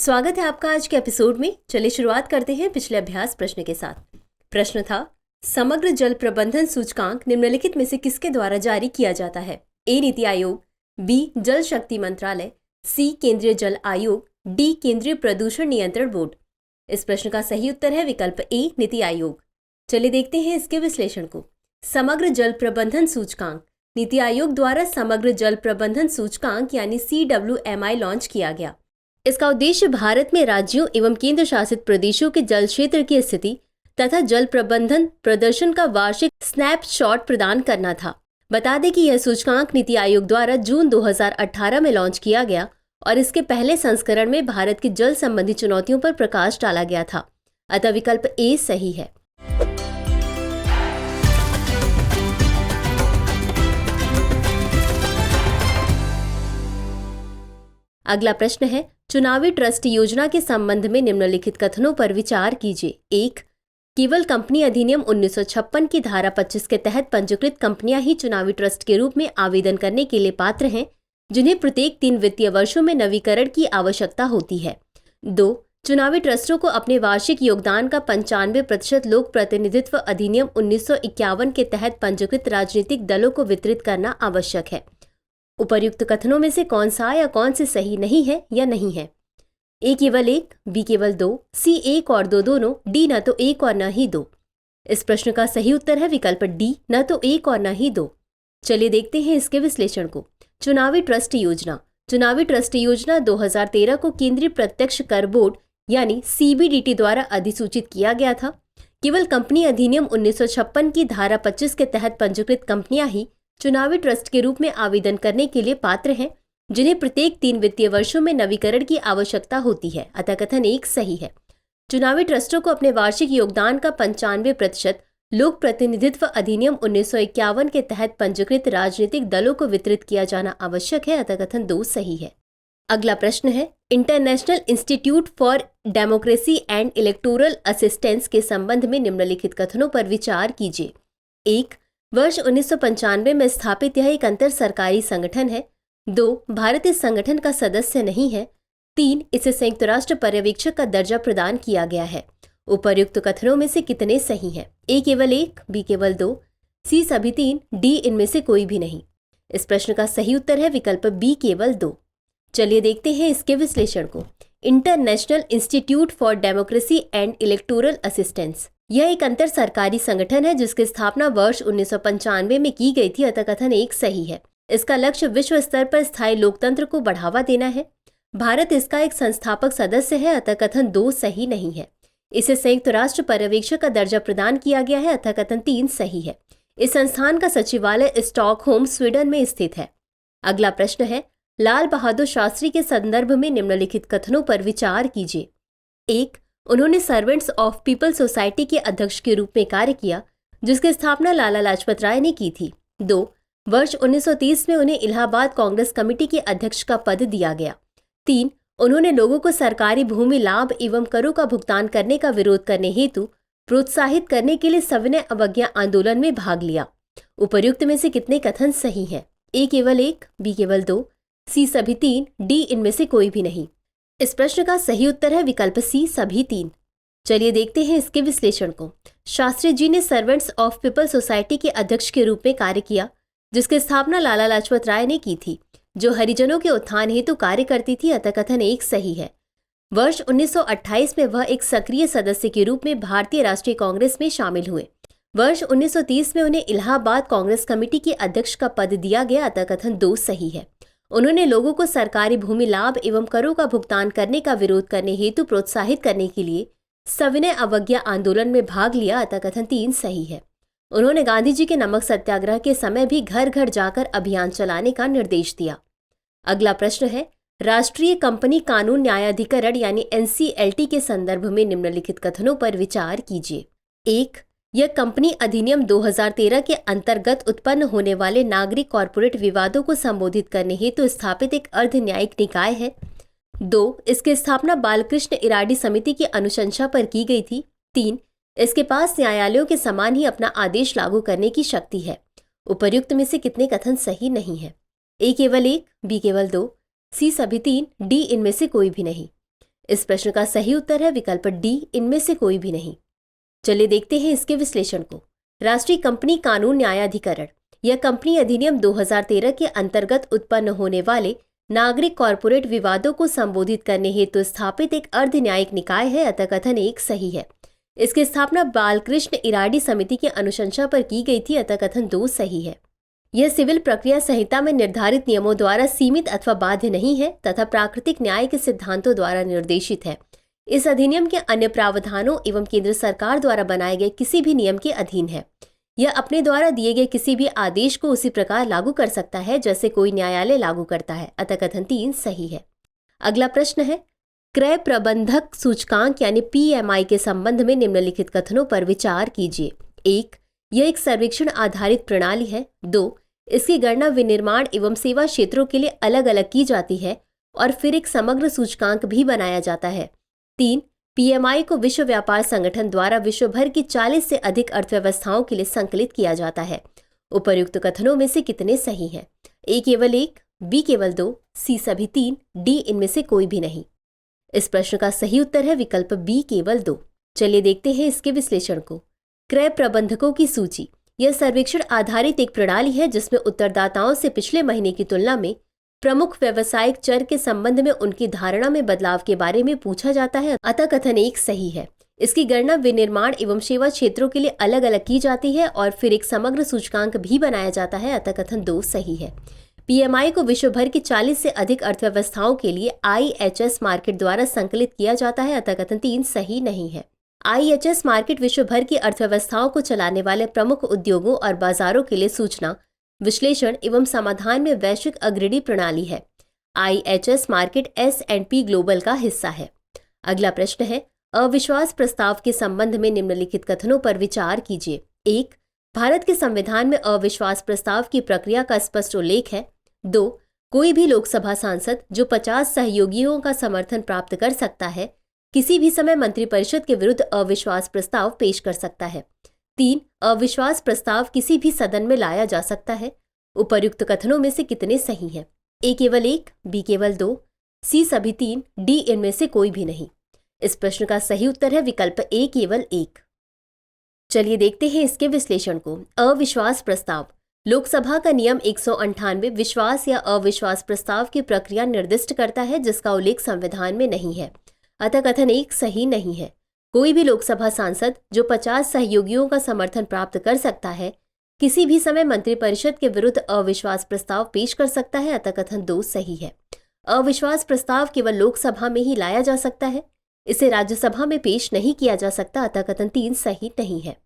स्वागत है आपका आज के एपिसोड में। चलिए शुरुआत करते हैं पिछले अभ्यास प्रश्न के साथ। प्रश्न था, समग्र जल प्रबंधन सूचकांक निम्नलिखित में से किसके द्वारा जारी किया जाता है? ए नीति आयोग, बी जल शक्ति मंत्रालय, सी केंद्रीय जल आयोग, डी केंद्रीय प्रदूषण नियंत्रण बोर्ड। इस प्रश्न का सही उत्तर है विकल्प ए नीति आयोग। चलिए देखते हैं इसके विश्लेषण को। समग्र जल प्रबंधन सूचकांक नीति आयोग द्वारा समग्र जल प्रबंधन सूचकांक यानी CWMI लॉन्च किया गया। इसका उद्देश्य भारत में राज्यों एवं केंद्र शासित प्रदेशों के जल क्षेत्र की स्थिति तथा जल प्रबंधन प्रदर्शन का वार्षिक स्नैपशॉट प्रदान करना था। बता दें कि यह सूचकांक नीति आयोग द्वारा जून 2018 में लॉन्च किया गया और इसके पहले संस्करण में भारत की जल संबंधी चुनौतियों पर प्रकाश डाला गया था। अतः विकल्प ए सही है। अगला प्रश्न है, चुनावी ट्रस्ट योजना के संबंध में निम्नलिखित कथनों पर विचार कीजिए। 1. केवल कंपनी अधिनियम 1956 की धारा 25 के तहत पंजीकृत कंपनियां ही चुनावी ट्रस्ट के रूप में आवेदन करने के लिए पात्र हैं, जिन्हें प्रत्येक 3 वित्तीय वर्षों में नवीकरण की आवश्यकता होती है। 2. चुनावी ट्रस्टों को अपने वार्षिक योगदान का 95% लोक प्रतिनिधित्व अधिनियम 1951 के तहत पंजीकृत राजनीतिक दलों को वितरित करना आवश्यक है। उपर्युक्त कथनों में से कौन सा या कौन से सही नहीं है या नहीं है? ए केवल 1, बी केवल 2, सी 1 और 2 दोनों, डी न तो 1 और न ही 2। इस प्रश्न का सही उत्तर है विकल्प डी, न तो 1 और न ही 2। चलिए देखते हैं इसके विश्लेषण को। चुनावी ट्रस्ट योजना 2013 को केंद्रीय प्रत्यक्ष कर बोर्ड यानी CBDT द्वारा अधिसूचित किया गया था। केवल कंपनी अधिनियम 1956 की धारा 25 के तहत पंजीकृत कंपनियां ही चुनावी ट्रस्ट के रूप में आवेदन करने के लिए पात्र हैं, जिन्हें प्रत्येक 3 वित्तीय वर्षों में नवीकरण की आवश्यकता होती है। अतः कथन 1 सही है। चुनावी ट्रस्टों को अपने वार्षिक योगदान का 95% लोक प्रतिनिधित्व अधिनियम 1951 के तहत पंजीकृत राजनीतिक दलों को वितरित किया जाना आवश्यक है। अतः कथन 2 सही है। अगला प्रश्न है, international institute for democracy and electoral assistance के संबंध में निम्नलिखित कथनों पर विचार कीजिए। 1. वर्ष 1995 में स्थापित यह एक अंतर सरकारी संगठन है। 2. भारत इस संगठन का सदस्य नहीं है। 3. इसे संयुक्त राष्ट्र पर्यवेक्षक का दर्जा प्रदान किया गया है। उपर्युक्त कथनों में से कितने सही हैं? ए केवल 1, बी केवल 2, सी सभी 3, डी इनमें से कोई भी नहीं। इस प्रश्न का सही उत्तर है विकल्प बी केवल 2। चलिए देखते हैं इसके विश्लेषण को। International institute for democracy and electoral assistance यह एक अंतर सरकारी संगठन है जिसकी स्थापना वर्ष 1995 में की गई थी। अतः कथन 1 सही है। इसका लक्ष्य विश्व स्तर पर स्थायी लोकतंत्र को बढ़ावा देना है। भारत इसका एक संस्थापक सदस्य है। अतः कथन 2 सही नहीं है। इसे संयुक्त राष्ट्र पर्यवेक्षक का दर्जा प्रदान किया गया है। अतः कथन 3 सही है। इस संस्थान का सचिवालय स्टॉकहोम स्वीडन में स्थित है। अगला प्रश्न है, लाल बहादुर शास्त्री के संदर्भ में निम्नलिखित कथनों पर विचार कीजिए। 1. उन्होंने सर्वेंट्स ऑफ पीपल सोसाइटी के अध्यक्ष के रूप में कार्य किया, जिसकी स्थापना लाला लाजपत राय ने की थी। 2. वर्ष 1930 में उन्हें इलाहाबाद कांग्रेस कमेटी के अध्यक्ष का पद दिया गया। 3. उन्होंने लोगों को सरकारी भूमि लाभ एवं करों का भुगतान करने का विरोध करने हेतु प्रोत्साहित करने के लिए सविनय अवज्ञा आंदोलन में भाग लिया। उपर्युक्त में से कितने कथन सही हैं? ए केवल 1, बी केवल 2, सी सभी 3, डी इनमें से कोई भी नहीं। इस प्रश्न का सही उत्तर है विकल्प सी सभी 3। चलिए देखते हैं इसके विश्लेषण को। शास्त्री जी ने सर्वेंट्स ऑफ पीपल सोसाइटी के अध्यक्ष के रूप में कार्य किया, जिसकी स्थापना लाला लाजपत राय ने की थी, जो हरिजनों के उत्थान हेतु कार्य करती थी। अतः कथन 1 सही है। वर्ष 1928 में वह एक सक्रिय सदस्य के रूप में भारतीय राष्ट्रीय कांग्रेस में शामिल हुए। वर्ष 1930 में उन्हें इलाहाबाद कांग्रेस कमेटी के अध्यक्ष का पद दिया गया। अतः कथन 2 सही है। उन्होंने लोगों को सरकारी भूमि लाभ एवं करों का भुगतान करने का विरोध करने हेतु प्रोत्साहित करने के लिए सविनय अवज्ञा आंदोलन में भाग लिया। अतः कथन 3 सही है। उन्होंने गांधी जी के नमक सत्याग्रह के समय भी घर घर जाकर अभियान चलाने का निर्देश दिया। अगला प्रश्न है, राष्ट्रीय कंपनी कानून न्यायाधिकरण यानी NCLT के संदर्भ में निम्नलिखित कथनों पर विचार कीजिए। 1. यह कंपनी अधिनियम 2013 के अंतर्गत उत्पन्न होने वाले नागरिक कॉर्पोरेट विवादों को संबोधित करने हेतु स्थापित एक अर्ध न्यायिक निकाय है। 2. इसकी स्थापना बालकृष्ण इराडी समिति की अनुशंसा पर की गई थी। 3. इसके पास न्यायालयों के समान ही अपना आदेश लागू करने की शक्ति है। उपर्युक्त में से कितने कथन सही नहीं है? ए केवल 1, बी केवल 2, सी सभी 3, डी इनमें से कोई भी नहीं। इस प्रश्न का सही उत्तर है विकल्प डी, इनमें से कोई भी नहीं। चलिए देखते हैं इसके विश्लेषण को। राष्ट्रीय कंपनी कानून न्यायाधिकरण यह कंपनी अधिनियम 2013 के अंतर्गत उत्पन्न होने वाले नागरिक कॉर्पोरेट विवादों को संबोधित करने हेतु स्थापित एक अर्ध न्यायिक निकाय है, अतः कथन 1 सही है। इसकी स्थापना बालकृष्ण इराडी समिति की अनुशंसा पर की गई थी, अतः कथन 2 सही है। यह सिविल प्रक्रिया संहिता में निर्धारित नियमों द्वारा सीमित अथवा बाध्य नहीं है तथा प्राकृतिक न्याय के सिद्धांतों द्वारा निर्देशित है। इस अधिनियम के अन्य प्रावधानों एवं केंद्र सरकार द्वारा बनाए गए किसी भी नियम के अधीन है। यह अपने द्वारा दिए गए किसी भी आदेश को उसी प्रकार लागू कर सकता है जैसे कोई न्यायालय लागू करता है, अतः कथन 3 सही है। अगला प्रश्न है, क्रय प्रबंधक सूचकांक यानी PMI के संबंध में निम्नलिखित कथनों पर विचार कीजिए। 1. यह एक सर्वेक्षण आधारित प्रणाली है। 2. इसकी गणना विनिर्माण एवं सेवा क्षेत्रों के लिए अलग अलग की जाती है और फिर एक समग्र सूचकांक भी बनाया जाता है। 3. PMI को विश्व व्यापार संगठन द्वारा विश्व भर की 40 से अधिक अर्थव्यवस्थाओं के लिए संकलित किया जाता है। उपर्युक्त कथनों में से कितने सही हैं? A केवल 1, B केवल 2, C सभी 3, D इनमें से कोई भी नहीं। इस प्रश्न का सही उत्तर है विकल्प B केवल 2। चलिए देखते हैं इसके विश्लेषण को। क्रय प्रबंधकों की सूची यह सर्वेक्षण आधारित एक प्रणाली है जिसमें उत्तरदाताओं से पिछले महीने की तुलना में प्रमुख व्यवसायिक चर के संबंध में उनकी धारणा में बदलाव के बारे में पूछा जाता है, अतः कथन 1 सही है। इसकी गणना विनिर्माण एवं सेवा क्षेत्रों के लिए अलग अलग की जाती है और फिर एक समग्र सूचकांक भी बनाया जाता है, अतः कथन 2 सही है। PMI को विश्व भर की 40 से अधिक अर्थव्यवस्थाओं के लिए IHS मार्केट द्वारा संकलित किया जाता है, अतः कथन 3 सही नहीं है। IHS मार्केट विश्व भर की अर्थव्यवस्थाओं को चलाने वाले प्रमुख उद्योगों और बाजारों के लिए सूचना विश्लेषण एवं समाधान में वैश्विक अग्रणी प्रणाली है। IHS मार्केट S&P ग्लोबल का हिस्सा है। अगला प्रश्न है, अविश्वास प्रस्ताव के संबंध में निम्नलिखित कथनों पर विचार कीजिए। 1. भारत के संविधान में अविश्वास प्रस्ताव की प्रक्रिया का स्पष्ट उल्लेख है। 2. कोई भी लोकसभा सांसद जो 50 सहयोगियों का समर्थन प्राप्त कर सकता है किसी भी समय मंत्रिपरिषद के विरुद्ध अविश्वास प्रस्ताव पेश कर सकता है। 3. अविश्वास प्रस्ताव किसी भी सदन में लाया जा सकता है। उपर्युक्त कथनों में से कितने सही हैं? A केवल 1, B केवल 2, C सभी 3, D इनमें से कोई भी नहीं। इस प्रश्न का सही उत्तर है विकल्प A केवल 1। चलिए देखते हैं इसके विश्लेषण को। अविश्वास प्रस्ताव लोकसभा का नियम 198 विश्वास या अविश्वास प्रस्ताव की प्रक्रिया निर्दिष्ट करता है जिसका उल्लेख संविधान में नहीं है, अतः कथन 1 सही नहीं है। कोई भी लोकसभा सांसद जो 50 सहयोगियों का समर्थन प्राप्त कर सकता है किसी भी समय मंत्रिपरिषद के विरुद्ध अविश्वास प्रस्ताव पेश कर सकता है, अतः कथन 2 सही है। अविश्वास प्रस्ताव केवल लोकसभा में ही लाया जा सकता है, इसे राज्यसभा में पेश नहीं किया जा सकता, अतः कथन 3 सही नहीं है।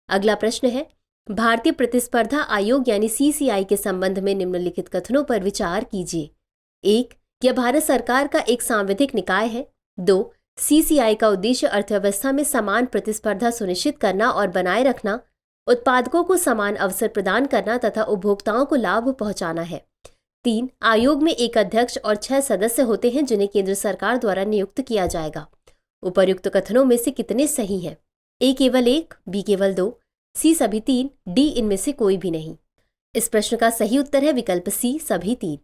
अगला प्रश्न है, भारतीय प्रतिस्पर्धा आयोग यानी CCI के संबंध में निम्नलिखित कथनों पर विचार कीजिए। 1. यह भारत सरकार का एक सांविधिक निकाय है। 2. CCI का उद्देश्य अर्थव्यवस्था में समान प्रतिस्पर्धा सुनिश्चित करना और बनाए रखना, उत्पादकों को समान अवसर प्रदान करना तथा उपभोक्ताओं को लाभ पहुंचाना है। 3. आयोग में एक अध्यक्ष और 6 सदस्य होते हैं जिन्हें केंद्र सरकार द्वारा नियुक्त किया जाएगा। उपर्युक्त कथनों में से कितने सही हैं? A केवल 1, B केवल 2, C सभी 3, D इनमें से कोई भी नहीं। इस प्रश्न का सही उत्तर है विकल्प C सभी 3।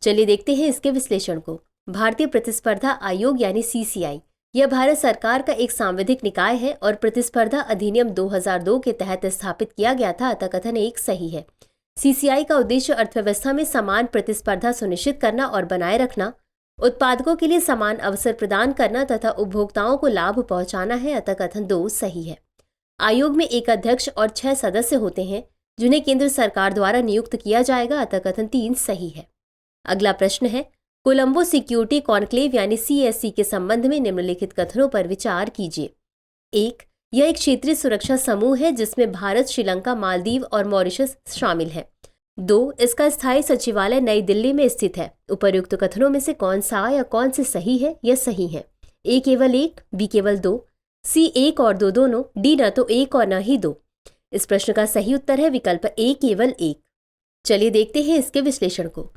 चलिए देखते हैं इसके विश्लेषण को। भारतीय प्रतिस्पर्धा आयोग यानी CCI यह भारत सरकार का एक सांविधिक निकाय है और प्रतिस्पर्धा अधिनियम 2002 के तहत स्थापित किया गया था, अतः कथन 1 सही है। CCI का उद्देश्य अर्थव्यवस्था में समान प्रतिस्पर्धा सुनिश्चित करना और बनाए रखना, उत्पादकों के लिए समान अवसर प्रदान करना तथा उपभोक्ताओं को लाभ पहुंचाना है, अतः कथन 2 सही है। आयोग में एक अध्यक्ष और 6 सदस्य होते हैं जिन्हें केंद्र सरकार द्वारा नियुक्त किया जाएगा, अतः कथन 3 सही है। अगला प्रश्न है, कोलंबो सिक्योरिटी कॉन्क्लेव यानी CSC के संबंध में निम्नलिखित कथनों पर विचार कीजिए। 1. यह एक क्षेत्रीय सुरक्षा समूह है जिसमें भारत, श्रीलंका, मालदीव और मॉरिशस शामिल है। 2. इसका स्थायी सचिवालय नई दिल्ली में स्थित है। उपर्युक्त कथनों में से कौन सा या कौन से सही है या सही है? A केवल 1, B केवल 2, C 1 और 2 दोनों, D न तो 1 और न ही 2। इस प्रश्न का सही उत्तर है विकल्प A केवल 1। चलिए देखते हैं इसके विश्लेषण को।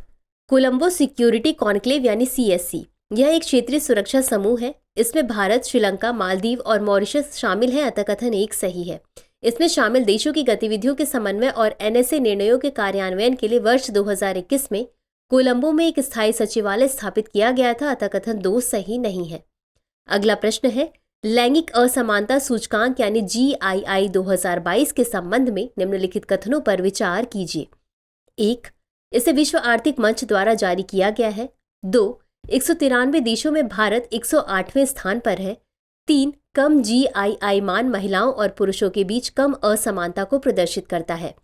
कोलंबो सिक्योरिटी कॉन्क्लेव यानी CSC यह एक क्षेत्रीय सुरक्षा समूह है। इसमें भारत, श्रीलंका, मालदीव और मॉरिशस शामिल हैं, अतः कथन 1 सही है। इसमें शामिल देशों की गतिविधियों के समन्वय और NSA निर्णयों के कार्यान्वयन के लिए वर्ष 2021 में कोलंबो में एक स्थायी सचिवालय स्थापित किया गया था, अतः कथन 2 सही नहीं है। अगला प्रश्न है, लैंगिक असमानता सूचकांक यानी GII 2022 के संबंध में निम्नलिखित कथनों पर विचार कीजिए। 1. इसे विश्व आर्थिक मंच द्वारा जारी किया गया है। 2. 193 देशों में भारत 108वें स्थान पर है। 3. कम GII मान महिलाओं और पुरुषों के बीच कम असमानता को प्रदर्शित करता है।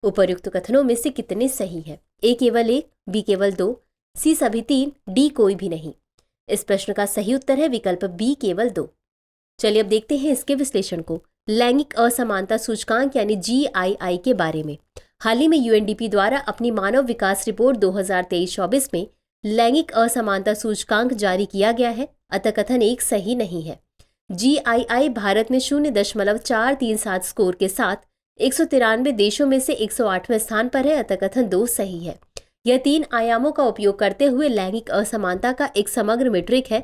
उपर्युक्त कथनों में से कितने सही है? A केवल 1, B केवल 2, C सभी 3, D कोई भी नहीं। इस प्रश्न का सही उत्तर है विकल्प B केवल 2। चलिए अब देखते हैं इसके विश्लेषण को। लैंगिक असमानता सूचकांक यानी GII के बारे में। हाल ही में UNDP द्वारा अपनी मानव विकास रिपोर्ट 2023-24 में लैंगिक असमानता सूचकांक जारी किया गया है, अतः कथन 1 सही नहीं है। GII भारत में 0.437 स्कोर के साथ 193 देशों में से 108वें स्थान पर है, अतः कथन 2 सही है। यह 3 आयामों का उपयोग करते हुए लैंगिक असमानता का एक समग्र मीट्रिक है।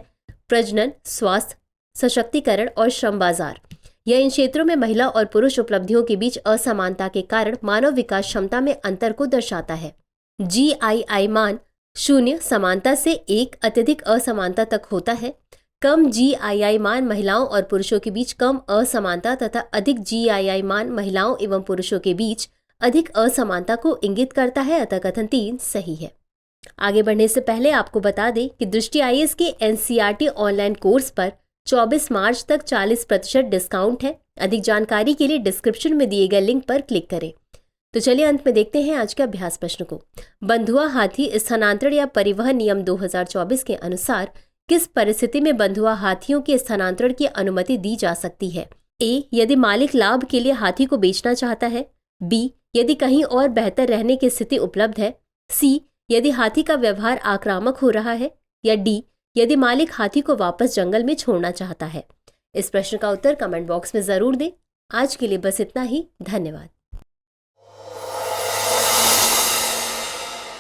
प्रजनन, स्वास्थ्य, सशक्तिकरण और श्रम बाजार। यह इन क्षेत्रों में महिला और पुरुष उपलब्धियों के बीच असमानता के कारण मानव विकास क्षमता में अंतर को दर्शाता है। GII मान 0 समानता से 1 अत्यधिक असमानता तक होता है। कम GII मान महिलाओं और पुरुषों के बीच कम असमानता तथा अधिक GII मान महिलाओं एवं पुरुषों के बीच अधिक असमानता को इंगित करता है, अतः कथन 3 सही है। आगे बढ़ने से पहले आपको बता दें कि दृष्टि IAS के NCERT ऑनलाइन कोर्स पर 24 मार्च तक 40% डिस्काउंट है। अधिक जानकारी के लिए डिस्क्रिप्शन में दिए गए लिंक पर क्लिक करें। तो चलिए अंत में देखते हैं आज के अभ्यास प्रश्न को। बंधुआ हाथी स्थानांतरण या परिवहन नियम 2024 के अनुसार किस परिस्थिति में बंधुआ हाथियों के स्थानांतरण की अनुमति दी जा सकती है? A. यदि मालिक लाभ के लिए हाथी को बेचना चाहता है। B. यदि कहीं और बेहतर रहने की स्थिति उपलब्ध है। C. यदि हाथी का व्यवहार आक्रामक हो रहा है। या D. यदि मालिक हाथी को वापस जंगल में छोड़ना चाहता है। इस प्रश्न का उत्तर कमेंट बॉक्स में जरूर दें। आज के लिए बस इतना ही। धन्यवाद।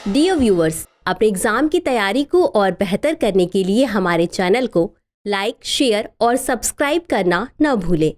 डियर व्यूअर्स, अपने एग्जाम की तैयारी को और बेहतर करने के लिए हमारे चैनल को लाइक, शेयर और सब्सक्राइब करना न भूलें।